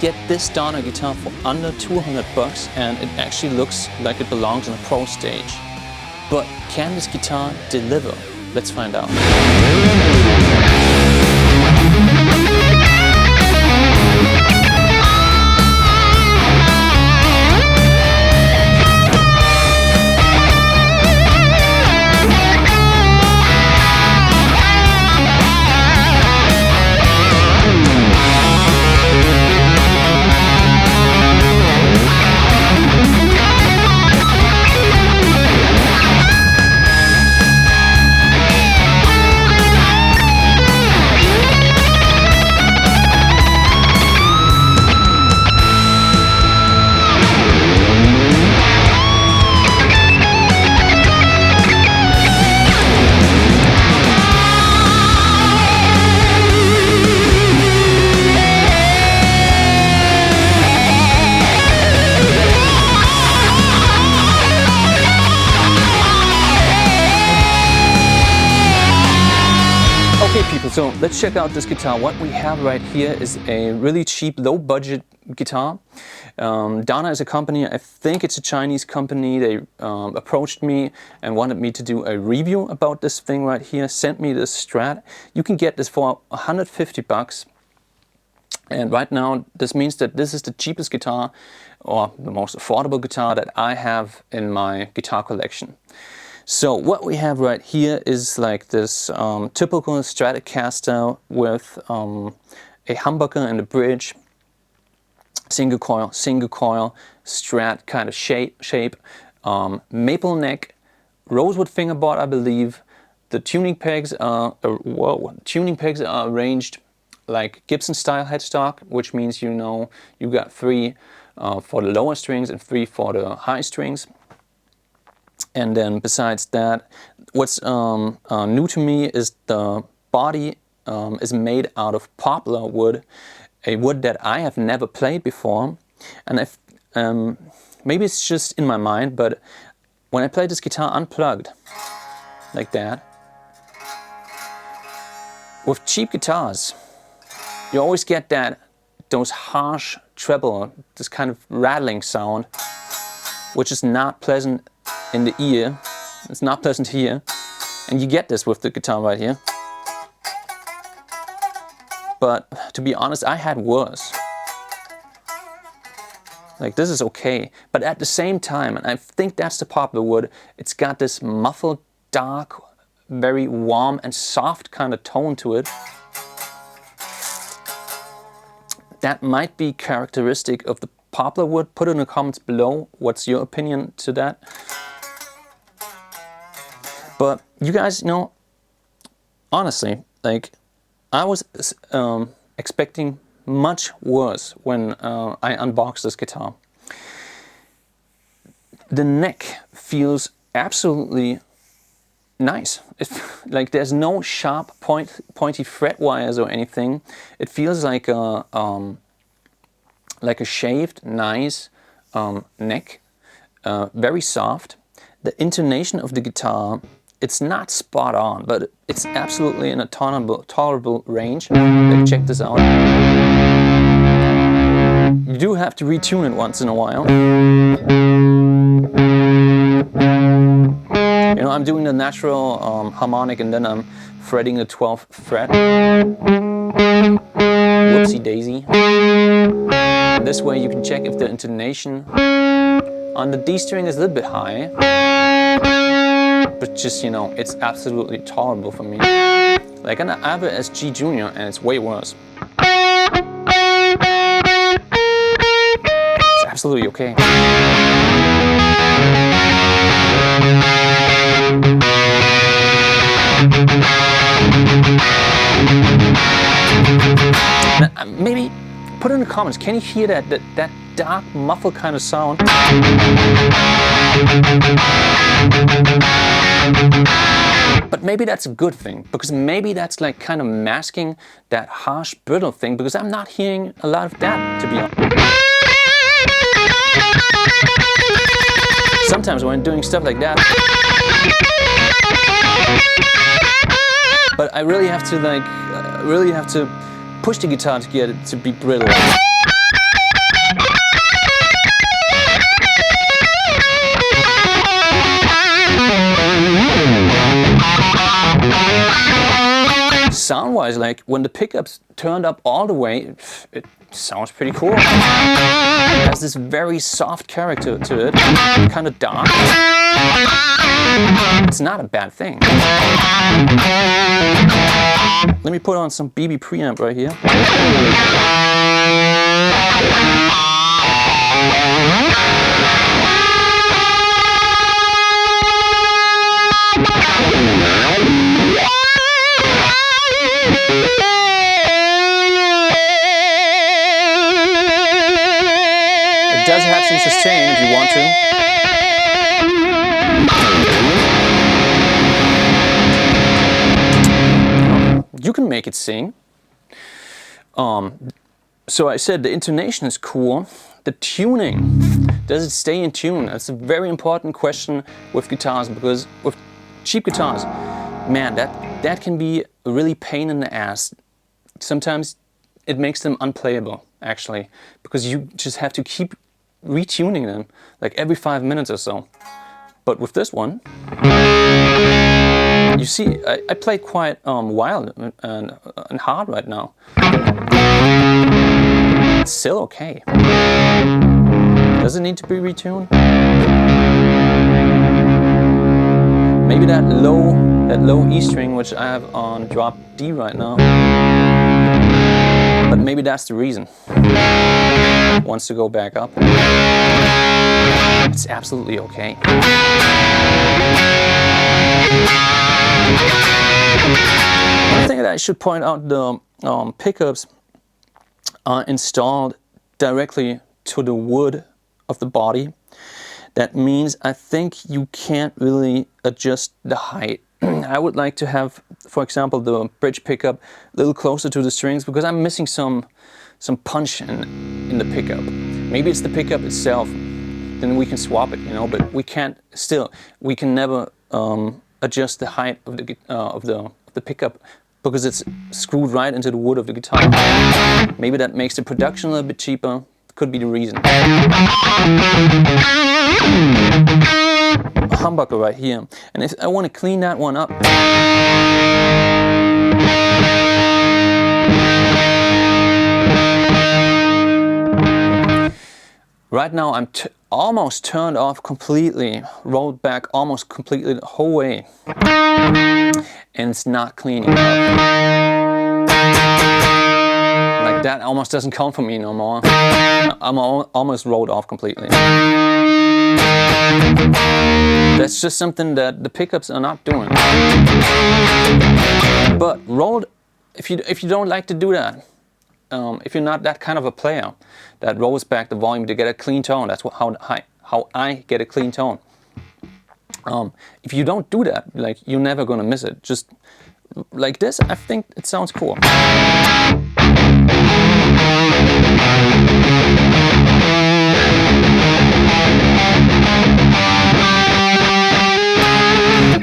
get this Donner guitar for under 200 bucks and it actually looks like it belongs on a pro stage. But can this guitar deliver? Let's find out. Okay people, so let's check out this guitar. What we have right here is a really cheap, low budget guitar. Donner is a company, I think it's a Chinese company. They approached me and wanted me to do a review about this thing right here, sent me this Strat. You can get this for 150 bucks. And right now, this means that this is the cheapest guitar or the most affordable guitar that I have in my guitar collection. So what we have right here is like this typical Stratocaster with a humbucker and a bridge, single coil, Strat kind of shape, maple neck, rosewood fingerboard, I believe. The tuning pegs are arranged like Gibson style headstock, which means you got 3 for the lower strings and 3 for the high strings. And then besides that, what's new to me is the body is made out of poplar wood, a wood that I have never played before. And maybe it's just in my mind, but when I play this guitar unplugged, like that, with cheap guitars, you always get those harsh treble, this kind of rattling sound, which is not pleasant in the ear. It's not pleasant here, and you get this with the guitar right here. But to be honest, I had worse. Like, this is okay, but at the same time, and I think that's the poplar wood, it's got this muffled, dark, very warm and soft kind of tone to it. That might be characteristic of the poplar wood. Put it in the comments below. What's your opinion to that? But you guys, honestly, like, I was expecting much worse when I unboxed this guitar. The neck feels absolutely nice. Like, there's no sharp pointy fret wires or anything. It feels like a shaved, nice neck, very soft. The intonation of the guitar, it's not spot on, but it's absolutely in a tolerable range. Let's check this out. You do have to retune it once in a while. I'm doing the natural harmonic and then I'm fretting the 12th fret. Whoopsie daisy. And this way you can check if the intonation on the D string is a little bit high. But just, it's absolutely tolerable for me. Like, I have it as G Junior and it's way worse. It's absolutely okay. Now, maybe put in the comments, can you hear that dark muffled kind of sound? But maybe that's a good thing, because maybe that's like kind of masking that harsh brittle thing, because I'm not hearing a lot of that, to be honest. Sometimes when I'm doing stuff like that, but I really have to push the guitar to get it to be brittle. otherwise, like when the pickup's turned up all the way, it sounds pretty cool. It has this very soft character to it, kind of dark. It's not a bad thing. Let me put on some BB preamp right here. It does have some sustain if you want to. You can make it sing. So I said the intonation is cool. The tuning, does it stay in tune? That's a very important question with guitars, because with cheap guitars, man, that can be a really pain in the ass. Sometimes it makes them unplayable, actually, because you just have to keep retuning them like every 5 minutes or so. But with this one, you see, I play quite wild and hard right now. It's still okay. Does it need to be retuned? Maybe that low E string, which I have on drop D right now. But maybe that's the reason. It wants to go back up. It's absolutely okay. One thing that I should point out, the pickups are installed directly to the wood of the body. That means I think you can't really adjust the height. I would like to have, for example, the bridge pickup a little closer to the strings, because I'm missing some punch in the pickup. Maybe it's the pickup itself, then we can swap it, you know, but we can never adjust the height of the pickup, because it's screwed right into the wood of the guitar. Maybe that makes the production a little bit cheaper. Could be the reason. A humbucker right here, and if I want to clean that one up, right now I'm almost turned off completely, rolled back almost completely the whole way, and it's not cleaning up. Like that almost doesn't count for me no more. I'm almost rolled off completely. That's just something that the pickups are not doing. But rolled, if you don't like to do that, if you're not that kind of a player that rolls back the volume to get a clean tone, that's how I get a clean tone. If you don't do that, like, you're never gonna miss it. Just like this, I think it sounds cool.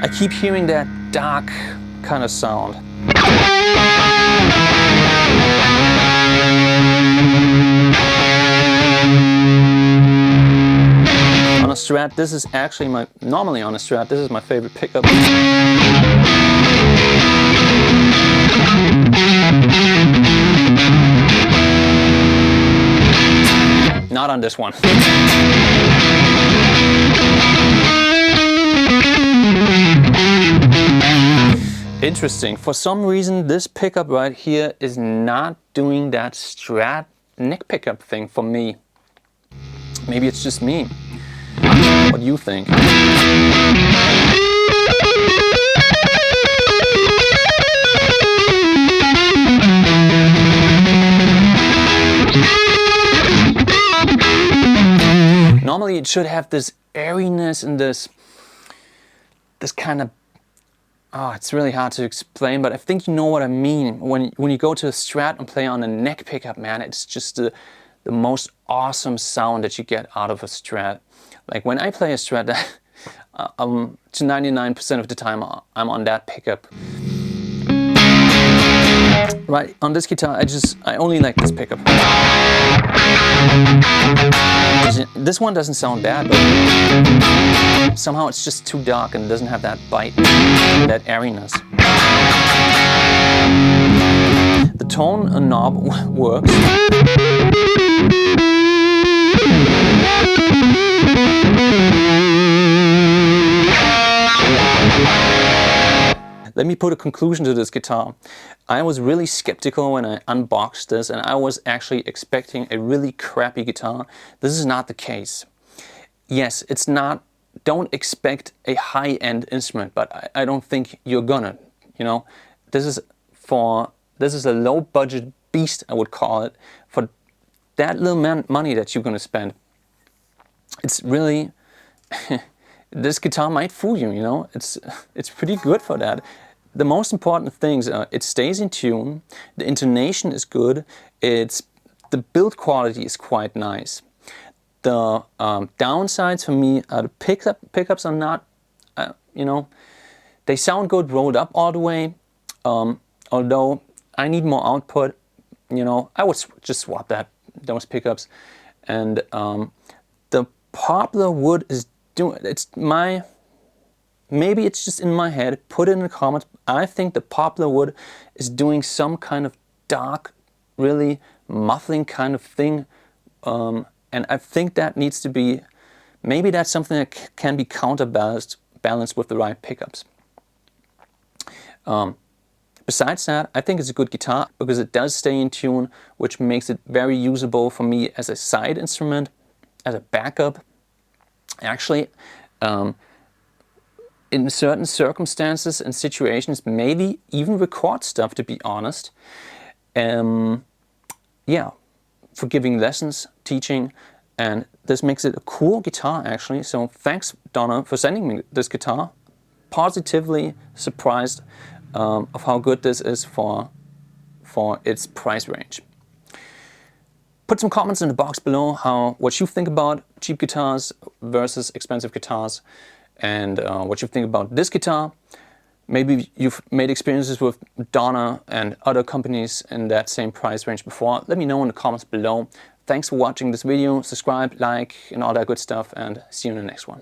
I keep hearing that dark kind of sound. On a Strat, this is actually normally on a Strat, this is my favorite pickup. Not on this one. Interesting. For some reason, this pickup right here is not doing that Strat neck pickup thing for me. Maybe it's just me. What do you think? Normally it should have this airiness and this kind of, it's really hard to explain, but I think you know what I mean. When you go to a Strat and play on a neck pickup, man, it's just the most awesome sound that you get out of a Strat. Like when I play a Strat, to 99% of the time I'm on that pickup. Right, on this guitar, I only like this pickup. This one doesn't sound bad, but somehow it's just too dark and doesn't have that bite, that airiness. tone knob works. Let me put a conclusion to this guitar. I was really skeptical when I unboxed this, and I was actually expecting a really crappy guitar. This is not the case. Yes, it's not, don't expect a high-end instrument, but I don't think you're gonna, you know. This is a low-budget beast, I would call it, for that little money that you're gonna spend. It's really, this guitar might fool you, you know. It's pretty good for that. The most important things are it stays in tune, the intonation is good, the build quality is quite nice. The downsides for me are the pickups are not, you know, they sound good rolled up all the way, although I need more output, you know, I would just swap those pickups. And the poplar wood is doing, maybe it's just in my head, put it in the comments. I think the poplar wood is doing some kind of dark, really muffling kind of thing. And I think that needs to be, maybe that's something that can be balanced with the right pickups. Besides that, I think it's a good guitar because it does stay in tune, which makes it very usable for me as a side instrument, as a backup. Actually, in certain circumstances and situations, maybe even record stuff, to be honest. Yeah, for giving lessons, teaching, and this makes it a cool guitar actually. So thanks, Donna, for sending me this guitar. Positively surprised of how good this is for its price range. Put some comments in the box below what you think about cheap guitars versus expensive guitars, and what you think about this guitar. Maybe you've made experiences with Donna and other companies in that same price range before. Let me know in the comments below. Thanks for watching this video. Subscribe, like, and all that good stuff, and see you in the next one.